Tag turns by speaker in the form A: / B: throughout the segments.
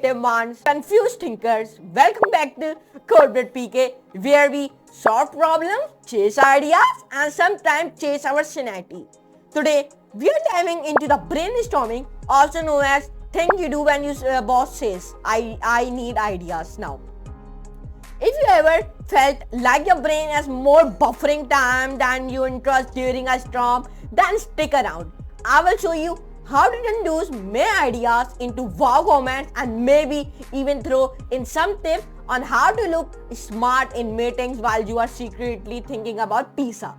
A: creative minds, confused thinkers. Welcome back to Corporate PK, where we solve problems, chase ideas, and sometimes chase our sanity. Today, we are diving into the brainstorming, also known as thing you do when your boss says, I need ideas now. If you ever felt like your brain has more buffering time than your interest during a storm, then stick around. I will show you how to turn those mere ideas into wow comments and maybe even throw in some tips on how to look smart in meetings while you are secretly thinking about pizza.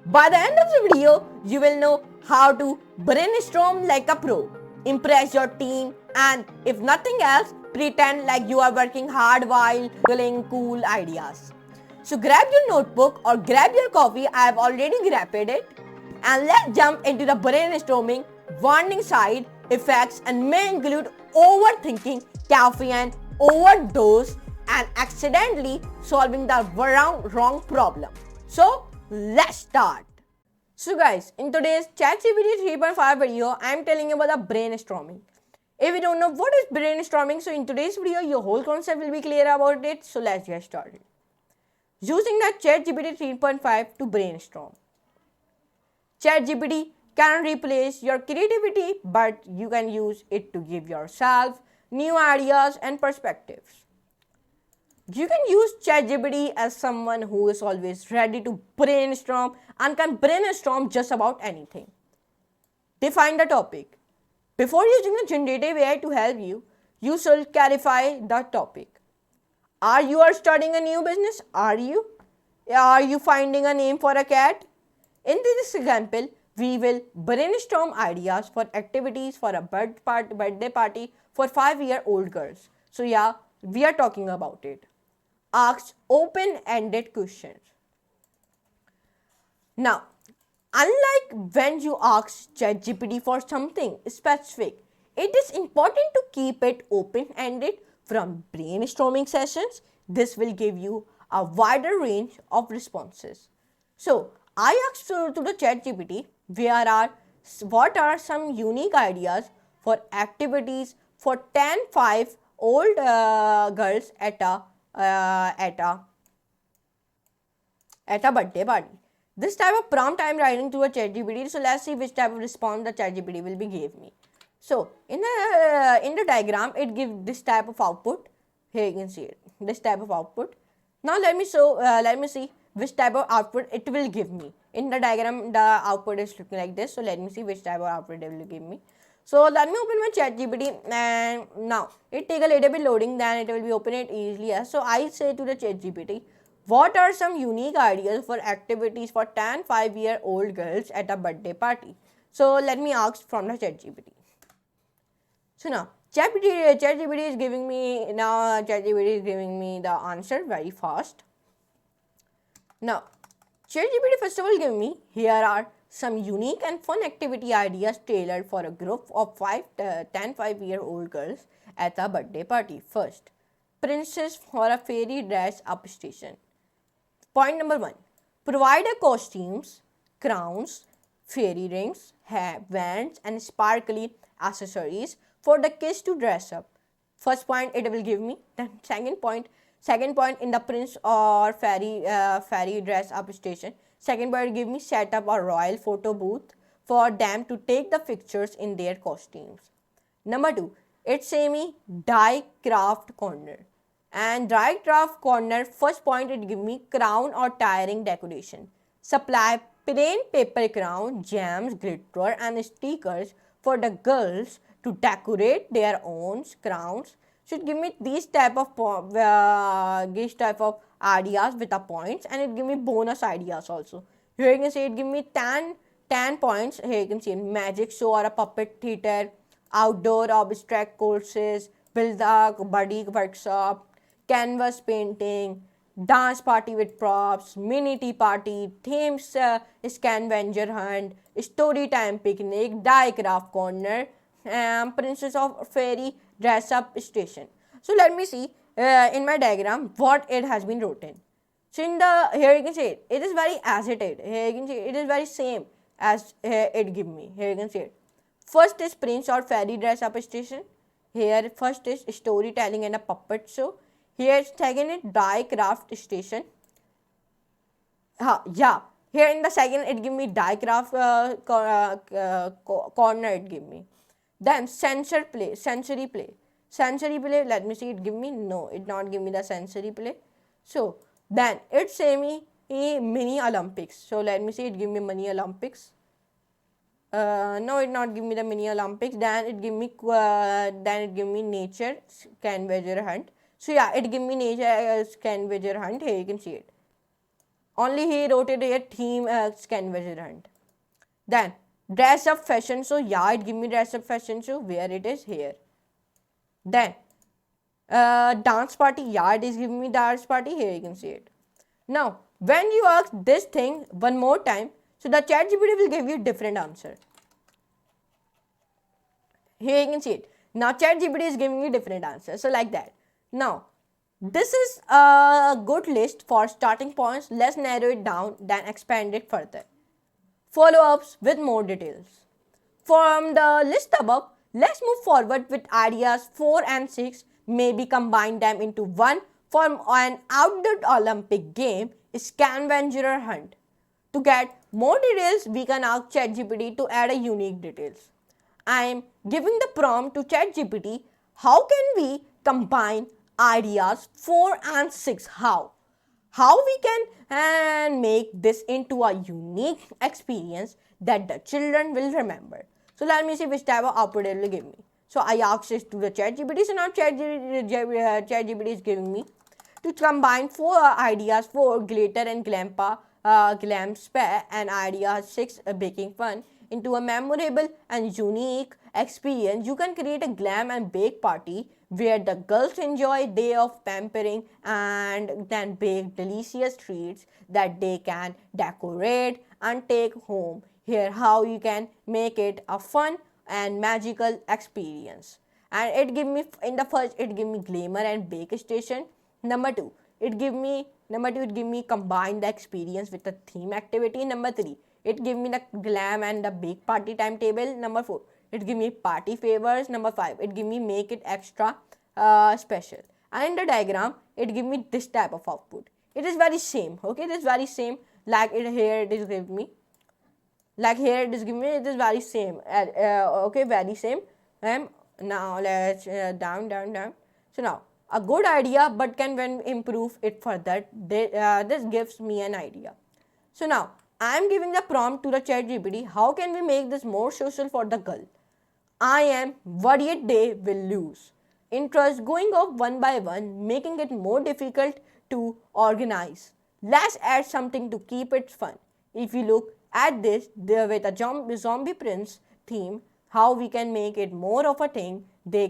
A: By the end of the video, you will know how to brainstorm like a pro, impress your team, and if nothing else, pretend like you are working hard while googling cool ideas. So grab your notebook or grab your coffee, I have already grabbed it, and let's jump into the brainstorming. Warning side effects and may include overthinking, caffeine, overdose, and accidentally solving the wrong problem. So let's start. So guys, in today's ChatGPT 3.5 video, I am telling you about the brainstorming. If you don't know what is brainstorming, so in today's video, your whole concept will be clear about it. So let's get started. Using the ChatGPT 3.5 to brainstorm. ChatGPT can replace your creativity, but you can use it to give yourself new ideas and perspectives. You can use ChatGPT as someone who is always ready to brainstorm and can brainstorm just about anything. Define the topic. Before using the generative AI to help you, you should clarify the topic. Are you starting a new business? Are you finding a name for a cat? In this example, we will brainstorm ideas for activities for a birthday party for 5-year-old girls. So yeah, we are talking about it. Ask open-ended questions. Now, unlike when you ask ChatGPT for something specific, it is important to keep it open-ended. From brainstorming sessions, this will give you a wider range of responses. So, I asked to the ChatGPT, what are some unique ideas for activities for 10-5-old girls at a birthday party. This type of prompt I am writing to a ChatGPT. So let's see which type of response the ChatGPT will be give me. So in the diagram, it gives this type of output. Here you can see it. This type of output. Now let me see which type of output it will give me. In the diagram, the output is looking like this. So let me see which type of output it will give me. So let me open my ChatGPT, and now it take a little bit loading, then it will be open it easily. So I say to the ChatGPT, what are some unique ideas for activities for 10-5-year-old girls at a birthday party? So let me ask from the ChatGPT. So now ChatGPT is giving me the answer very fast. Now ChatGPT first of all give me, here are some unique and fun activity ideas tailored for a group of 10-5-year-old girls at a birthday party. First, princess for a fairy dress up station. Point number 1, provide a costumes, crowns, fairy rings, bands and sparkly accessories for the kids to dress up. First point it will give me. Then second point in the prince or fairy dress up station. Second point give me set up a royal photo booth for them to take the pictures in their costumes. Number 2, it say me die craft corner. And die craft corner, first point it give me crown or tiring decoration. Supply plain paper crown, gems, glitter and stickers for the girls to decorate their own crowns. Should give me these type of ideas with the points, and it give me bonus ideas also. Here you can see it give me 10 points. Here you can see magic show or a puppet theater, outdoor abstract courses, build a buddy workshop, canvas painting, dance party with props, mini tea party, themes, scavenger hunt, story time picnic, die craft corner, princess of fairy dress up station. So let me see in my diagram what it has been written. So in the, here you can see it is very as it is. Here you can see it is very same as it give me. Here you can see it. First is prince or fairy dress up station. Here first is storytelling and a puppet show. Here second is die craft station. Yeah. Here in the second it give me die craft corner it give me. Then sensory play. Let me see, it give me, no, it not give me the sensory play. So then it say me mini Olympics. So let me see, it give me mini Olympics. No, it not give me the mini Olympics. Then it give me nature scavenger hunt. So yeah, it give me nature scavenger hunt. Here you can see it. Only he wrote it a theme scavenger hunt. Then dress up fashion show. Yeah, it give me dress up fashion show. Where it is here. Then dance party. Yeah, it is giving me dance party. Here you can see it. Now, when you ask this thing one more time, so the ChatGPT will give you different answer. Here you can see it. Now ChatGPT is giving you different answers. So like that. Now, this is a good list for starting points. Let's narrow it down, then expand it further. Follow-ups with more details. From the list above, let's move forward with ideas 4 and 6. Maybe combine them into one for an outdoor Olympic game, scavenger hunt. To get more details, we can ask ChatGPT to add a unique details. I am giving the prompt to ChatGPT. How can we combine ideas 4 and 6? How we can make this into a unique experience that the children will remember. So let me see which type of output it will give me. So I asked this to the ChatGPT. So now ChatGPT is giving me to combine 4 ideas, 4 glitter and glam spare, and idea 6 baking fun into a memorable and unique experience. You can create a glam and bake party where the girls enjoy a day of pampering and then bake delicious treats that they can decorate and take home. Here how you can make it a fun and magical experience. And it give me, in the first it give me glamour and bake station. Number 2 it give me combine the experience with the theme activity. Number 3 it give me the glam and the bake party timetable. Number 4 it give me party favors. Number 5 it give me make it extra special. And in the diagram it give me this type of output. It is very same. Okay, it is very same. Like it here it is give me. Like here it is giving me, it is very same. Okay, very same. Now let's down. So now a good idea, but can when improve it further. This gives me an idea. So now I am giving the prompt to the ChatGPT. How can we make this more social for the girl? I am worried they will lose interest going off one by one, making it more difficult to organize. Let's add something to keep it fun. If you look at this with a zombie prince theme, how we can make it more of a thing they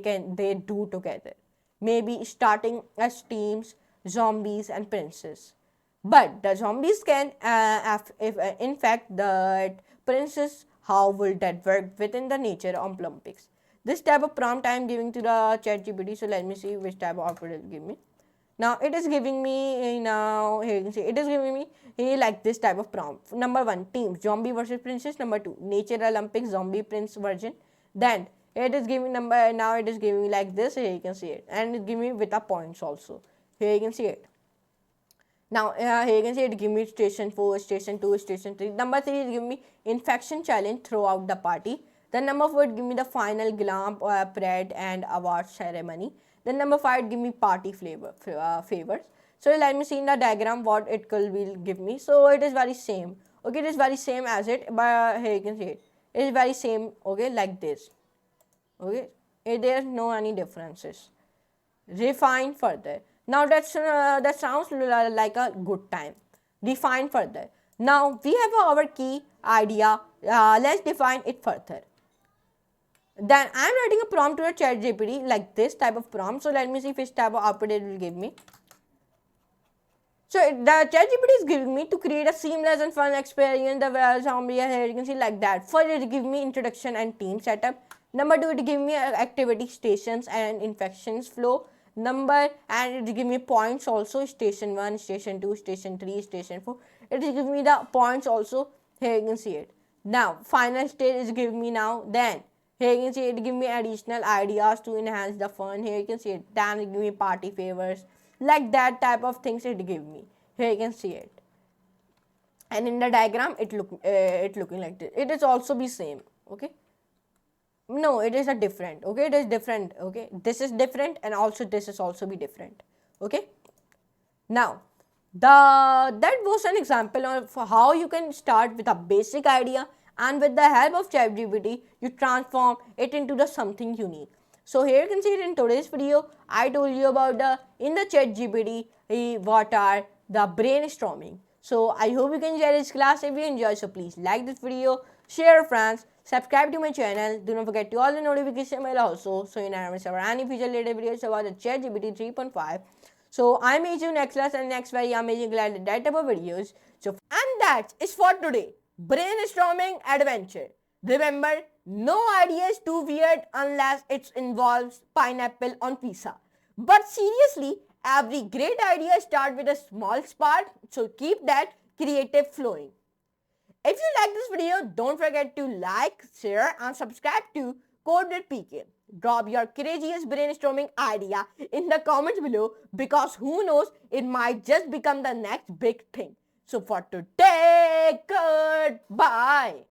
A: do together. Maybe starting as teams, zombies and princes. But the zombies can, if in fact the princes, how will that work within the nature of Olympics? This type of prompt I am giving to the ChatGPT. So let me see which type of output it will give me. Now it is giving me, now here you can see it is giving me like this type of prompt. Number 1 teams zombie versus princess. Number 2 nature Olympics zombie prince version. Then it is giving now it is giving me like this. Here you can see it, and it give me with the points also. Here you can see it. Now here you can see it give me station 4, station 2, station 3. Number 3 is give me infection challenge throughout the party. Then number 4 give me the final glam parade and award ceremony. Then number 5 give me party favors. So let me see in the diagram what it will give me. So it is very same. Okay, it is very same as it, but here you can see it. It is very same. Okay, like this. Okay, there is no any differences. Refine further. Now that sounds like a good time. Define further. Now we have our key idea. Let's define it further. Then I am writing a prompt to a ChatGPT like this type of prompt. So let me see which type of output it will give me. So the ChatGPT is giving me to create a seamless and fun experience. The zombie here you can see like that. First it give me introduction and team setup. Number 2 it give me activity stations and infections flow. And it give me points also. Station 1, station 2, station 3, station 4. It is giving me the points also. Here you can see it. Now final stage is giving me now. Then Here you can see it give me additional ideas to enhance the fun. Here you can see it. Then it give me party favors. Like that type of things it give me. Here you can see it. And in the diagram it looking like this. It is also be same. Okay. No, it is a different. Okay, it is different. Okay, this is different and also this is also be different. Okay. Now, that was an example of how you can start with a basic idea, and with the help of ChatGPT, you transform it into the something unique. So here you can see it in today's video. I told you about in the ChatGPT what are the brainstorming. So I hope you can enjoy this class. If you enjoy, so please like this video, share friends, subscribe to my channel. Do not forget to all the notification bell also, so you never miss our any future related videos about the ChatGPT 3.5. So I meet you next class and next very amazing glad that type of videos. So and that is for today. Brainstorming adventure. Remember, no idea is too weird unless it involves pineapple on pizza. But seriously, every great idea starts with a small spark. So keep that creative flowing. If you like this video, don't forget to like, share and subscribe to Code with PK. Drop your craziest brainstorming idea in the comments below, because who knows, it might just become the next big thing. So for today, goodbye.